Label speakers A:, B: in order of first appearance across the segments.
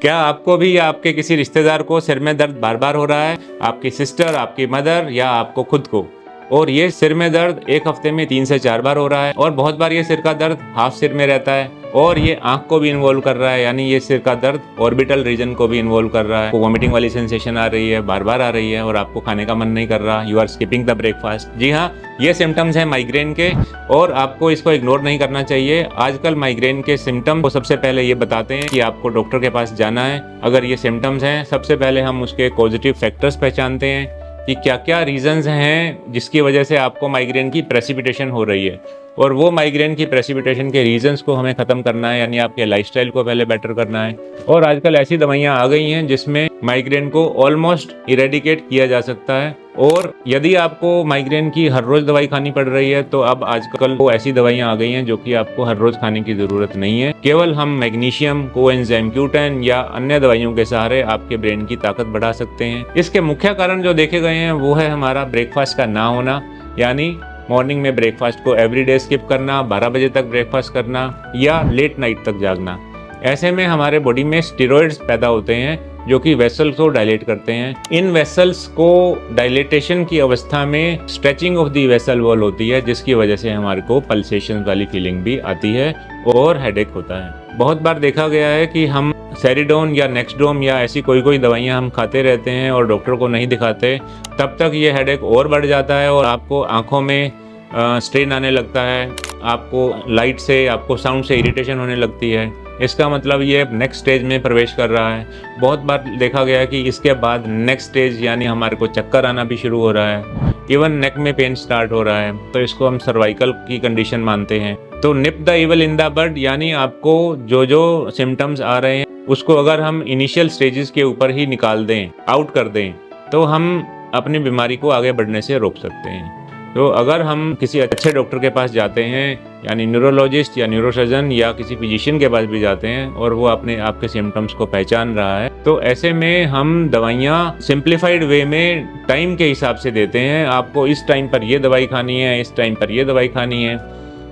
A: क्या आपको भी या आपके किसी रिश्तेदार को सिर में दर्द बार बार हो रहा है? आपकी सिस्टर, आपकी मदर या आपको खुद को? और ये सिर में दर्द एक हफ्ते में 3 से 4 बार हो रहा है और बहुत बार ये सिर का दर्द हाफ सिर में रहता है और ये आंख को भी इन्वॉल्व कर रहा है, यानी ये सिर का दर्द ऑर्बिटल रीजन को भी इन्वॉल्व कर रहा है। वॉमिटिंग वाली सेंसेशन आ रही है, बार बार आ रही है और आपको खाने का मन नहीं कर रहा, you are skipping the breakfast. जी हाँ, ये सिम्टम्स हैं माइग्रेन के और आपको इसको इग्नोर नहीं करना चाहिए। आजकल माइग्रेन के सिम्टम को सबसे पहले ये बताते हैं कि आपको डॉक्टर के पास जाना है। अगर ये सिम्टम्स हैं, सबसे पहले हम उसके पॉजिटिव फैक्टर्स पहचानते हैं कि क्या क्या रीजंस हैं जिसकी वजह से आपको माइग्रेन की प्रेसिपिटेशन हो रही है, और वो माइग्रेन की प्रेसिपिटेशन के रीजंस को हमें ख़त्म करना है, यानी आपके लाइफस्टाइल को पहले बेटर करना है। और आजकल ऐसी दवाइयाँ आ गई हैं जिसमें माइग्रेन को ऑलमोस्ट इरेडिकेट किया जा सकता है। और यदि आपको माइग्रेन की हर रोज़ दवाई खानी पड़ रही है तो अब आजकल वो ऐसी दवाइयाँ आ गई हैं जो कि आपको हर रोज़ खाने की ज़रूरत नहीं है। केवल हम मैग्नीशियम, कोएंजाइम Q10 या अन्य दवाइयों के सहारे आपके ब्रेन की ताकत बढ़ा सकते हैं। इसके मुख्य कारण जो देखे गए हैं वो है हमारा ब्रेकफास्ट का ना होना, यानी मॉर्निंग में ब्रेकफास्ट को एवरीडे स्किप करना, 12 बजे तक ब्रेकफास्ट करना या लेट नाइट तक जागना। ऐसे में हमारे बॉडी में स्टेरॉइड्स पैदा होते हैं जो कि वेसल्स को डायलेट करते हैं। इन वेसल्स को डायलेटेशन की अवस्था में stretching of the vessel wall होती है, जिसकी वजह से हमारे को पल्सेशन वाली फीलिंग भी आती है और हेडेक होता है। बहुत बार देखा गया है कि हम सेरिडोन या नेक्सडोम या ऐसी कोई दवाइयाँ हम खाते रहते हैं और डॉक्टर को नहीं दिखाते, तब तक ये हेडेक और बढ़ जाता है और आपको आँखों में स्ट्रेन आने लगता है, आपको लाइट से, आपको साउंड से इरिटेशन होने लगती है। इसका मतलब ये नेक्स्ट स्टेज में प्रवेश कर रहा है। बहुत बार देखा गया है कि इसके बाद नेक्स्ट स्टेज यानी हमारे को चक्कर आना भी शुरू हो रहा है, इवन नेक में पेन स्टार्ट हो रहा है, तो इसको हम सर्वाइकल की कंडीशन मानते हैं। तो nip the evil in the bud, यानी आपको जो सिम्टम्स आ रहे हैं उसको अगर हम इनिशियल स्टेजेस के ऊपर ही निकाल दें, आउट कर दें, तो हम अपनी बीमारी को आगे बढ़ने से रोक सकते हैं। तो अगर हम किसी अच्छे डॉक्टर के पास जाते हैं, यानी न्यूरोलॉजिस्ट या न्यूरोसर्जन या किसी फिजिशियन के पास भी जाते हैं और वो अपने आपके सिम्टम्स को पहचान रहा है, तो ऐसे में हम दवाइयाँ सिंप्लीफाइड वे में टाइम के हिसाब से देते हैं। आपको इस टाइम पर ये दवाई खानी है, इस टाइम पर ये दवाई खानी है,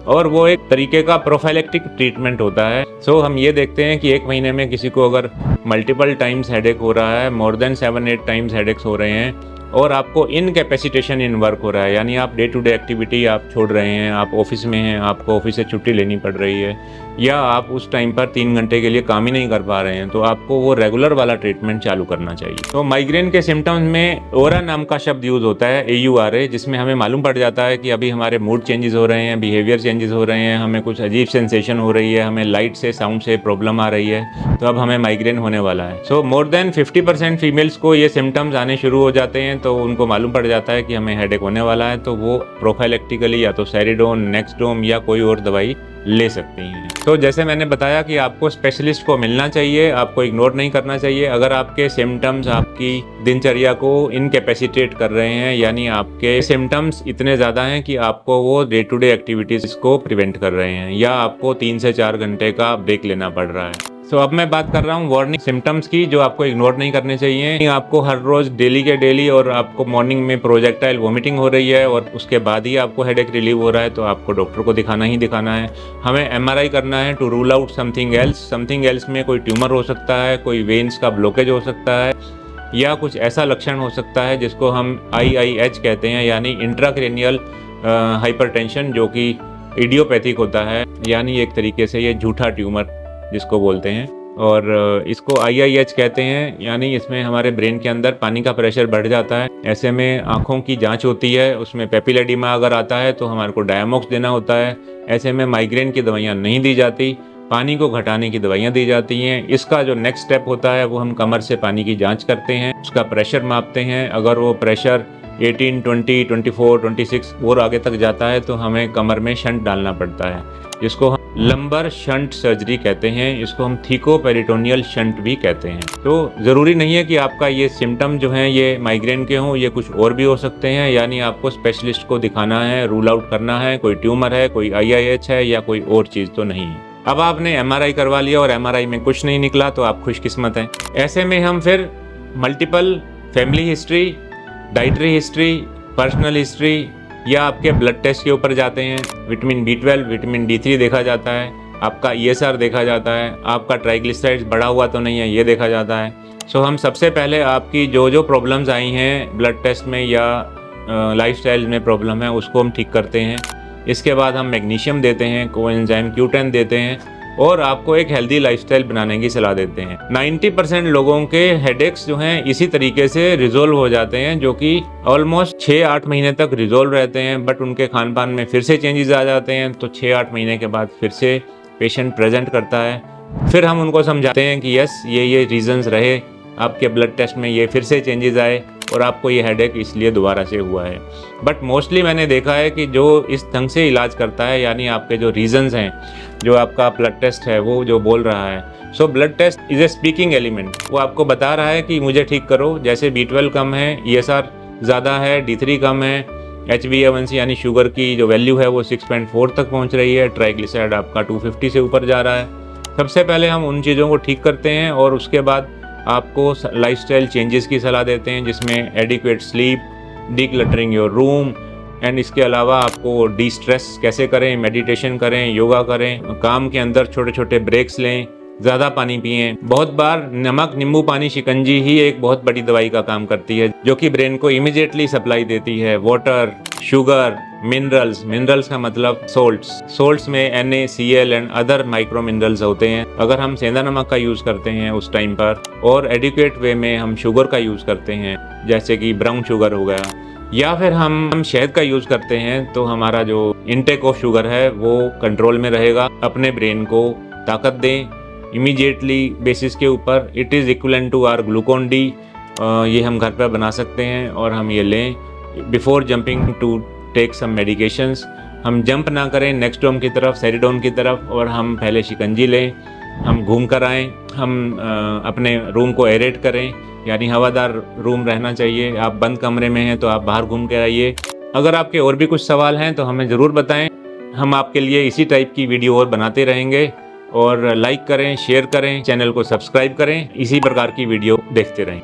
A: और वो एक तरीके का प्रोफाइलेक्टिक ट्रीटमेंट होता है। सो हम ये देखते हैं कि एक महीने में किसी को अगर मल्टीपल टाइम्स हेडेक हो रहा है, मोर देन 7-8 टाइम्स हेडेक्स हो रहे हैं, और आपको इनकैपेसिटेशन इन वर्क हो रहा है, यानी आप डे टू डे एक्टिविटी आप छोड़ रहे हैं, आप ऑफिस में हैं, आपको ऑफिस से छुट्टी लेनी पड़ रही है, या आप उस टाइम पर 3 घंटे के लिए काम ही नहीं कर पा रहे हैं, तो आपको वो रेगुलर वाला ट्रीटमेंट चालू करना चाहिए। तो माइग्रेन के सिम्टम्स में ओरा नाम का शब्द यूज होता है, AURA, जिसमें हमें मालूम पड़ जाता है कि अभी हमारे मूड चेंजेस हो रहे हैं, बिहेवियर चेंजेस हो रहे हैं, हमें कुछ अजीब सेंसेशन हो रही है, हमें लाइट से, साउंड से प्रॉब्लम आ रही है, तो अब हमें माइग्रेन होने वाला है। सो मोर देन 50% फीमेल्स को ये सिम्टम्स आने शुरू हो जाते हैं, तो उनको मालूम पड़ जाता है कि हमें हेडेक होने वाला है, तो वो प्रोफाइलेक्टिकली या तो सेरिडोन, नेक्सडोम या कोई और दवाई ले सकती हैं। तो जैसे मैंने बताया कि आपको स्पेशलिस्ट को मिलना चाहिए, आपको इग्नोर नहीं करना चाहिए। अगर आपके सिम्टम्स आपकी दिनचर्या को इनकैपेसिटेट कर रहे हैं, यानी आपके सिम्टम्स इतने ज़्यादा हैं कि आपको वो डे टू डे एक्टिविटीज़ को प्रिवेंट कर रहे हैं, या आपको 3 से 4 घंटे का ब्रेक लेना पड़ रहा है। तो अब मैं बात कर रहा हूँ वार्निंग सिम्टम्स की, जो आपको इग्नोर नहीं करने चाहिए। आपको हर रोज़ डेली के डेली और आपको मॉर्निंग में प्रोजेक्टाइल वॉमिटिंग हो रही है और उसके बाद ही आपको हेडेक रिलीव हो रहा है, तो आपको डॉक्टर को दिखाना ही दिखाना है। हमें MRI करना है to rule out something else में कोई ट्यूमर हो सकता है, कोई वेन्स का ब्लॉकेज हो सकता है, या कुछ ऐसा लक्षण हो सकता है जिसको हम IIH कहते हैं, यानी इंट्राक्रेनियल हाइपरटेंशन, जो कि इडियोपैथिक होता है, यानी एक तरीके से ये झूठा ट्यूमर जिसको बोलते हैं, और इसको IIH कहते हैं, यानी इसमें हमारे ब्रेन के अंदर पानी का प्रेशर बढ़ जाता है। ऐसे में आँखों की जांच होती है, उसमें पेपिलेडिमा अगर आता है तो हमारे को डायमॉक्स देना होता है। ऐसे में माइग्रेन की दवाइयाँ नहीं दी जाती, पानी को घटाने की दवाइयाँ दी जाती हैं। इसका जो नेक्स्ट स्टेप होता है वो हम कमर से पानी की जाँच करते हैं, उसका प्रेशर मापते हैं। अगर वो प्रेशर 18, 20, 24, 26 और आगे तक जाता है तो हमें कमर में शंट डालना पड़ता है, जिसको हम लंबर शंट सर्जरी कहते हैं। इसको हम थीकोपेरिटोनियल शंट भी कहते हैं। तो ज़रूरी नहीं है कि आपका ये सिम्टम जो हैं ये माइग्रेन के हों, ये कुछ और भी हो सकते हैं, यानी आपको स्पेशलिस्ट को दिखाना है, रूल आउट करना है, कोई ट्यूमर है, कोई IIH है, या कोई और चीज़ तो नहीं है। अब आपने MRI करवा लिया और MRI में कुछ नहीं निकला तो आप खुशकिस्मत हैं। ऐसे में हम फिर multiple family history, dietary history, personal history या आपके ब्लड टेस्ट के ऊपर जाते हैं। विटामिन B12, विटामिन D3 देखा जाता है, आपका ESR देखा जाता है, आपका ट्राइग्लिसराइड्स बढ़ा हुआ तो नहीं है ये देखा जाता है। सो हम सबसे पहले आपकी जो जो प्रॉब्लम्स आई हैं ब्लड टेस्ट में या लाइफस्टाइल में प्रॉब्लम है उसको हम ठीक करते हैं। इसके बाद हम मैग्नीशियम देते हैं, कोएंजाइम Q10 देते हैं और आपको एक हेल्दी लाइफस्टाइल बनाने की सलाह देते हैं। 90% लोगों के हेडेक्स जो हैं इसी तरीके से रिजोल्व हो जाते हैं, जो कि ऑलमोस्ट 6-8 महीने तक रिजोल्व रहते हैं, बट उनके खान पान में फिर से चेंजेस आ जाते हैं। तो 6-8 महीने के बाद फिर से पेशेंट प्रेजेंट करता है, फिर हम उनको समझाते हैं कि यस ये रीजंस रहे, आपके ब्लड टेस्ट में ये फिर से चेंजेस आए और आपको ये हेडेक इसलिए दोबारा से हुआ है। बट मोस्टली मैंने देखा है कि जो इस ढंग से इलाज करता है, यानी आपके जो रीजंस हैं, जो आपका ब्लड टेस्ट है वो जो बोल रहा है। So blood test is a speaking element, वो आपको बता रहा है कि मुझे ठीक करो। जैसे B12 कम है, ESR ज़्यादा है, D3 कम है, HbA1c यानी शुगर की जो वैल्यू है वो 6.4 तक पहुंच रही है, ट्राइग्लिसराइड आपका 250 से ऊपर जा रहा है। सबसे पहले हम उन चीज़ों को ठीक करते हैं और उसके बाद आपको लाइफस्टाइल चेंजेस की सलाह देते हैं, जिसमें adequate sleep, decluttering your room and इसके अलावा आपको डी स्ट्रेस कैसे करें, मेडिटेशन करें, योगा करें, काम के अंदर छोटे छोटे ब्रेक्स लें, ज़्यादा पानी पिएं। बहुत बार नमक, नींबू पानी, शिकंजी ही एक बहुत बड़ी दवाई का काम करती है, जो कि ब्रेन को इमीडिएटली सप्लाई देती है। वाटर, शुगर, मिनरल्स का मतलब सोल्ट्स में NaCl and other micro minerals होते हैं। अगर हम सेंधा नमक का यूज़ करते हैं उस टाइम पर, और एडिक्वेट वे में हम शुगर का यूज़ करते हैं, जैसे कि ब्राउन शुगर हो गया, या फिर हम शहद का यूज़ करते हैं, तो हमारा जो इनटेक ऑफ शुगर है वो कंट्रोल में रहेगा। अपने ब्रेन को ताकत दें इमीडिएटली बेसिस के ऊपर। It is equivalent to our Glucon D, ये हम घर पर बना सकते हैं और हम ये लें before jumping to take some medications. हम जंप ना करें नेक्स्टोम की तरफ, सेरिडोन की तरफ, और हम पहले शिकंजी लें, हम घूम कर आएँ, हम अपने रूम को एरेट करें, यानी हवादार रूम रहना चाहिए। आप बंद कमरे में हैं तो आप बाहर घूम कर आइए। अगर आपके और भी कुछ सवाल हैं तो हमें ज़रूर बताएं, हम आपके लिए इसी टाइप की वीडियो और बनाते रहेंगे। और लाइक करें, शेयर करें, चैनल को सब्सक्राइब करें, इसी प्रकार की वीडियो देखते रहें।